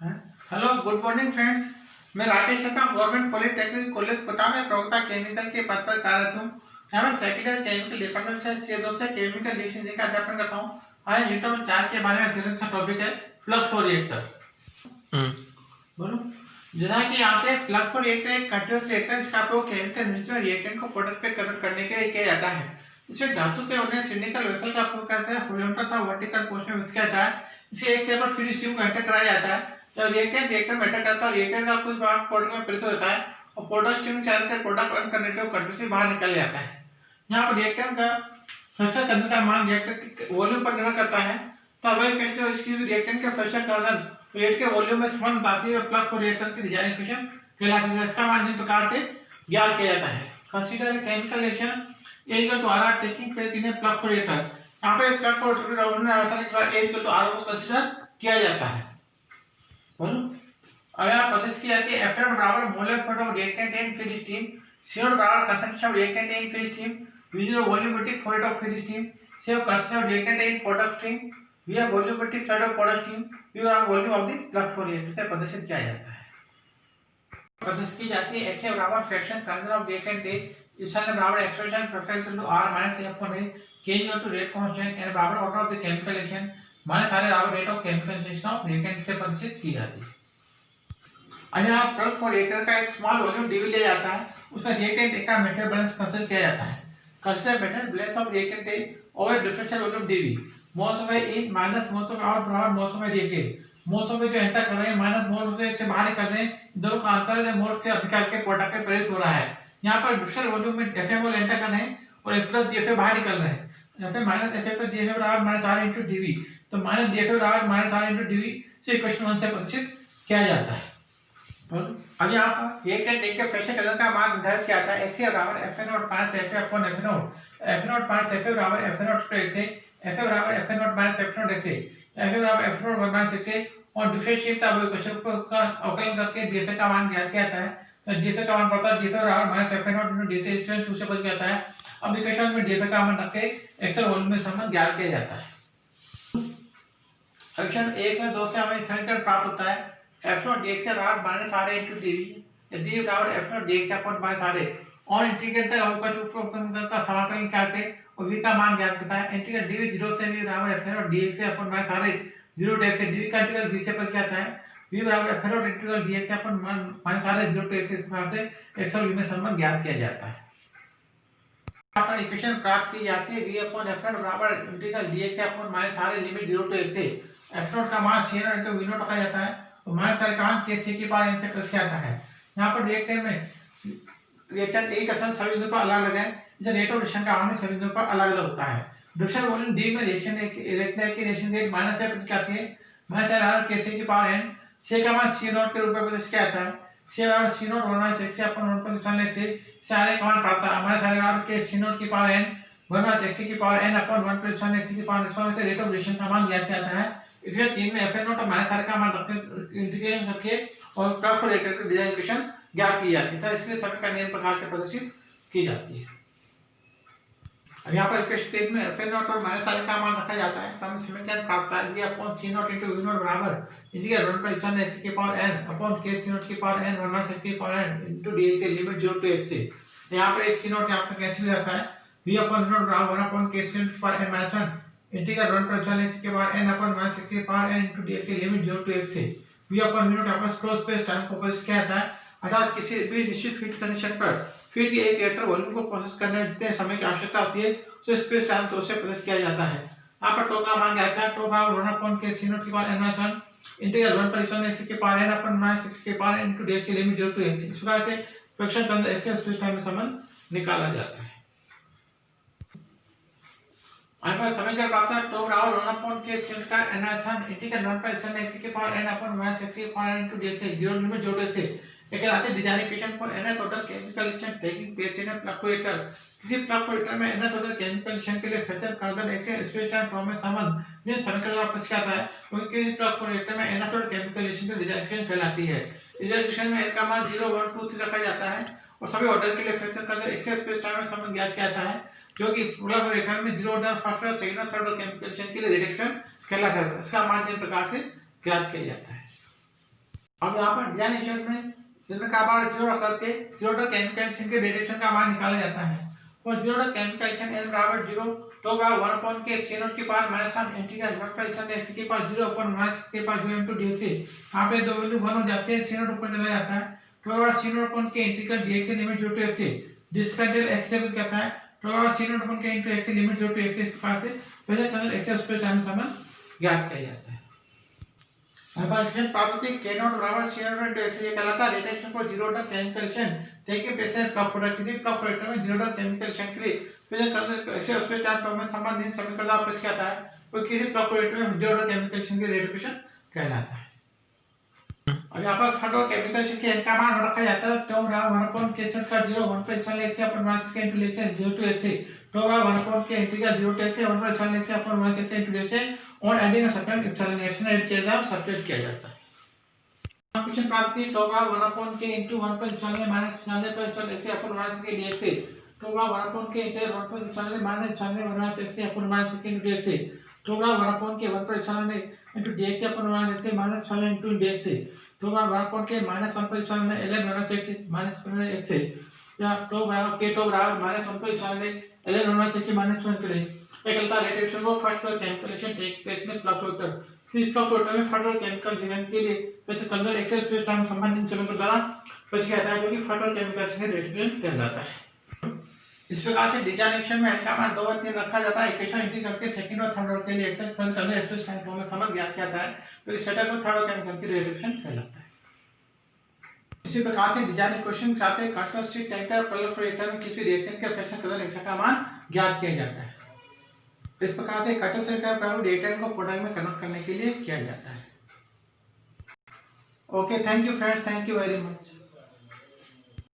Hello good morning friends. मैं Rakesh Sharma government polytechnic college Kota में प्रवक्ता केमिकल के पद पर कार्यरत हूँ। यहाँ मैं सेकेंड ईयर केमिकल डिपार्टमेंट से CO2 से केमिकल रिएक्शन का अध्यापन करता हूँ। आज यूनिट नंबर 4 के बारे में अध्ययन टॉपिक है प्लग फ्लो रिएक्टर। बोलो। जैसा कि यहाँ पे प्लग फ्लो रिएक्टर एक कंटीन्यूअस रिएक्टर जिसका उपयोग केमिकल मिक्सचर में रिएक्टेंट को प्रोडक्ट पे कन्वर्ट करने के लिए किया जाता है। इसमें धातु के बने सिलिकॉन वेसल का उपयोग करते हैं। हॉरिजॉन्टल तथा वर्टिकल पोर्शन में किया जाता है। इसे एक सिरे पर फीड स्ट्रीम को एंटर कराया जाता है। जब रिएक्टर में एंटर करता है, रिएक्टर का कुछ भाग प्रोडक्ट में परिवर्तित होता है और प्रोडक्ट स्ट्रीम से आकर प्रोडक्ट रन करने के कंट्रोल से बाहर निकल जाता है। यहाँ पर रिएक्टर का फ्रैक्चर करने का मान रिएक्टर के वॉल्यूम पर निर्भर करता है। तब वह कैसे इसकी रिएक्टेंट के फ्रैक्चर कर्जन रेट के वॉल्यूम में संबंध बताती है। प्लग फ्लो रिएक्टर की डिजाइन इक्वेशन कहलाती है। इसका मान इस प्रकार से ज्ञात किया जाता है। Consider chemical reaction A equal to R taking place in a plug flow reactor। यहाँ पे प्लग फ्लो रिएक्टर में रासायनिक A equal to R को कंसीडर किया जाता है। बोलो। अब यहाँ प्रदर्शित की जाती है F बराबर molar flow of reactant in feed stream, CO बराबर concentration of reactant in feed stream, V0 volumetric flow rate of feed stream, CO concentration of reactant in product stream, V है volumetric flow rate of product stream, V बराबर volume of the plug flow reactor से प्रदर्शित किया जाता है। प्रदर्शित की जाती है XA बराबर fraction concentration of reactant A, इसका बराबर expression fraction R minus F upon A, K equal to rate constant N बराबर order of the chemical reaction minus सारे बराबर rate of chemical reaction of reactant से प्रदर्शित की जाती है। अब यहाँ प्लग फ्लो रिएक्टर का एक स्मॉल वॉल्यूम dV लिया जाता है। उसमें रिएक्टेंट A का मेटेरियल बैलेंस कंसीडर किया जाता है। Consider material balance of reactant A over differential volume dV, moles of A in minus moles of out बराबर moles of reactant. Moles of जो एंटर कर रहे हैं माइनस मोल्स से बाहर निकल रहे हैं, दोनों का अंतर है मोल्स के अभिक्रिया के प्रोडक्ट में प्रेरित हो रहा है। यहाँ पर डिफरेंशियल वॉल्यूम में Fa मोल एंटर कर रहे हैं और F प्लस DFA बाहर निकल रहे हैं। Fa minus Fa plus DFA बराबर माइनस R into dV, तो माइनस DFA बराबर माइनस R into dV से इक्वेशन 1 से प्रदर्शित किया जाता है। अब यहाँ पर रिएक्टेंट A के फ्रैक्शन कंसंट्रेशन का मान निर्धारित किया जाता है। XA बराबर Fa0 minus Fa upon F0, F0 minus Fa बराबर F0 to XA, Fa बराबर Fa0 minus F0 XA, Fa बराबर F0 माइनस XA और डिफरेंशिएट का इक्वेशन का अवकलन करके DFA का मान ज्ञात किया जाता है। तो DFA का मान पता है DFA बराबर minus Fa0 into DFA equation 2 से बच जाता है। अब इक्वेशन में DFA का मान रख के एक्चुअल वॉल्यूम में संबंध ज्ञात किया जाता है। इक्वेशन 1 में 2 से हमें समीकरण प्राप्त होता है F0 dx बराबर minus RA into dV, dV बराबर F0 dx upon minus RA और इंटीग्रेट तक अवकल उपकरण का समाकलन करके और v का मान ज्ञात करता है। इंटीग्रल dv 0 से v बराबर F0 dx upon minus RA 0 to x से dv का इंटीग्रल v से बच जाता है। v बराबर F0 integral dx upon minus RA 0 to x इस प्रकार से x और v में संबंध ज्ञात किया जाता है। यहाँ पर इक्वेशन प्राप्त की जाती है v अपॉन F0 बराबर integral dx upon minus RA limit 0 to x से F0 का मान C0 into V0 रखा जाता है और माइनस R का मान K C के पावर n से प्रदर्शित किया जाता है। यहाँ पर रिएक्टेंट में रिएक्टेंट A का सन सभी बिंदुओं पर अलग अलग है, इसे रेट ऑफ रिएक्शन का मान सभी बिंदुओं पर अलग अलग होता है। डिफरेंशियल वॉल्यूम D में रिएक्शन की रिएक्शन रेट माइनस से प्रदर्शित आती है, माइनस R K C की पावर n, C का मान C0 के रूप में प्रदर्शित किया जाता है। C बराबर C0 1 माइनस x अपॉन 1 पर निशान लेते हैं, इसे R का मान प्राप्त होता है माइनस R के C0 की पावर n 1 माइनस x की पावर n अपॉन 1 पर निशान x की पावर इस से रेट ऑफ रिएक्शन का मान ज्ञात किया जाता है। इक्वेशन 3 में Fa0 और माइनस R का मान रखते इंटीग्रेशन करके और प्लग फ्लो रिएक्टर की डिजाइन इक्वेशन ज्ञात की जाती है। तो इसके लिए समीकरण निम्न प्रकार से प्रदर्शित की जाती है। अब यहाँ पर इक्वेशन 3 में Fa0 और माइनस R का मान रखा जाता है, तो हमें समीकरण प्राप्त होता है v upon C0 into V0 बराबर इंटीग्रल 1 पर निशान x की power n upon K C0 की पावर n 1 माइनस x की पावर n into dx से लिमिट 0 to x से। यहाँ पर एक C0 यहाँ पर कैंसिल हो जाता है, v अपॉन V0 बराबर 1 अपॉन K C0 की पावर n माइनस 1 इंटीग्रल 1 पर निशान x की power n upon minus x की पावर n into dx से लिमिट 0 to x से। v अपॉन V0 यहाँ पर क्लोज स्पेस टाइम को प्रदर्शित किया जाता है, अर्थात किसी भी निश्चित फीड कंडीशन पर फीड के एक रिएक्टर वॉल्यूम को प्रोसेस करने में जितने समय की आवश्यकता होती है उसे स्पेस टाइम तो से प्रदर्शित किया जाता है। यहाँ पर टो का मान क्या आता है, टो बराबर 1 अपॉन K C0 की पावर n माइनस 1 इंटीग्रल 1 पर निशान x की power n upon minus x की पावर n into dx की लिमिट 0 to x। इस प्रकार से फ्रैक्शन के अंदर x स्पेस टाइम में संबंध निकाला जाता है। यहाँ पर समीकरण प्राप्त है, टो बराबर 1 अपॉन K C0 का n माइनस 1 इंटीग्रल 1 पर निशान x की power n upon minus x की पावर n into dx से 0 लिमिट 0 to x से। कहलाते design equation for NS total chemical reaction taking place in plug flow reactor. किसी plug flow reactor में NS total chemical reaction के लिए fraction कर्दन एक्शन स्पेस टाइम टर्म में संबंध निम्न समीकरण द्वारा प्रदर्शित किया जाता है, क्योंकि किसी प्लग फ्लो रिएक्टर में NS टोटल केमिकल रिएक्शन की डिजाइन इक्वेशन कहलाती है। इस इक्वेशन में n का मान 0 1 2 3 रखा जाता है और सभी ऑर्डर के लिए फ्रैक्शन कर्दन एक्शन स्पेस टाइम में संबंध ज्ञात किया जाता है, जो कि प्लग फ्लो रिएक्टर में 0 ऑर्डर फर्स्ट ऑर्डर सेकंड और थर्ड ऑर्डर केमिकल रिएक्शन के लिए रिडक्शन कहलाता है। इसका मान इस प्रकार से ज्ञात किया जाता है। अब यहाँ पर डिजाइनेशन में जिसमें का बार जीरो रख करके जीरो डॉट केमिकल रिएक्शन के रेडिएशन का मान निकाला जाता है। और zero dot chemical reaction n बराबर 0 तो बराबर 1 अपॉन के c नॉट के पावर -1 इंटीग्रल 1 पर एक्शन x के पावर 0 अपॉन माइनस के पावर 0 इनटू dx। यहाँ पे दो वैल्यू 1 हो जाते हैं, c नॉट ऊपर चला जाता है तो बराबर c नॉट अपॉन के integral dx limit 0 to x जिसका डेल x से कहता है तो बराबर c नॉट अपॉन के into x limit 0 to x के पास से पहले कंजर x स्क्वायर टाइम समान ज्ञात किया जाता है। प्राकृतिक k नॉट बराबर c नॉट इनटू x ये कहलाता है reaction for zero dot chemical reaction take place at cup product किसी कप प्रोडक्ट में जीरो डॉट केमिकल रिएक्शन के लिए पहले कंजर x स्क्वायर टाइम में समान दिन समीकरण का प्रश्न कहता है वो किसी कप प्रोडक्ट में जीरो डॉट केमिकल रिएक्शन के रिएक्शन कहलाता है। अब यहाँ पर फंड और केमिकल रिएक्शन के n का मान रखा जाता है तो बराबर 1 अपॉन k का 0 1 पर चल x अपन माइनस के इनटू लेते हैं 0 टू x तो बराबर 1 अपॉन के इंटीग्रल 0 टू x 1 पर चल x अपन माइनस के इनटू dx और adding a separate external reaction add किया जाता है सब्स्टिट्यूट किया जाता है। क्वेश्चन प्राप्ति तो बराबर 1 अपॉन के इनटू 1 पर चलने माइनस चलने पर चल x अपन माइनस के dx तो बराबर 1 अपॉन के इंटू 1 पर चलने माइनस चलने माइनस x अपन माइनस के इनटू dx तो बराबर 1 अपॉन के 1 पर चलने इनटू dx अपन माइनस x माइनस चलने इनटू dx तो बराबर 1 अपॉन के माइनस 1 पर चलने ln minus x minus x या तो बराबर k तो बराबर माइनस 1 पर चलने ln माइनस x माइनस 1 करें एक चलता है रिएक्शन को फर्स्ट और केमिकल रिएक्शन टेक प्लेस में फ्लक्चुएटर इस फ्लक्चुएटर में फर्स्ट और केमिकल रिएक्शन के लिए वैसे कंजर एक्सेस स्पेस टाइम संबंधित समीकरण द्वारा कुछ कहता है जो कि फर्स्ट और केमिकल रिएक्शन के रिएक्शन कहलाता है। इस प्रकार से डिजाइनेशन में n का मान 2 और 3 रखा जाता है इक्वेशन इंटीग्रल करके सेकंड और थर्ड ऑर्डर के लिए एक्सेस फंड करने स्पेस टाइम फॉर्म में समझ ज्ञात किया जाता है तो इस सेटअप में थर्ड और केमिकल की रिएक्शन कहलाता है। इसी प्रकार से डिजाइन इक्वेशन चाहते हैं कंट्रास्ट टैंकर प्रोलिफरेटर में किसी रिएक्टेंट के फ्रैक्शन कंजर एक्शन का मान ज्ञात किया जाता है। इस प्रकार से कंट्रास्ट का प्रयोग रिएक्टेंट को प्रोडक्ट में कन्वर्ट करने के लिए किया जाता है। Okay, thank you friends, thank you very much.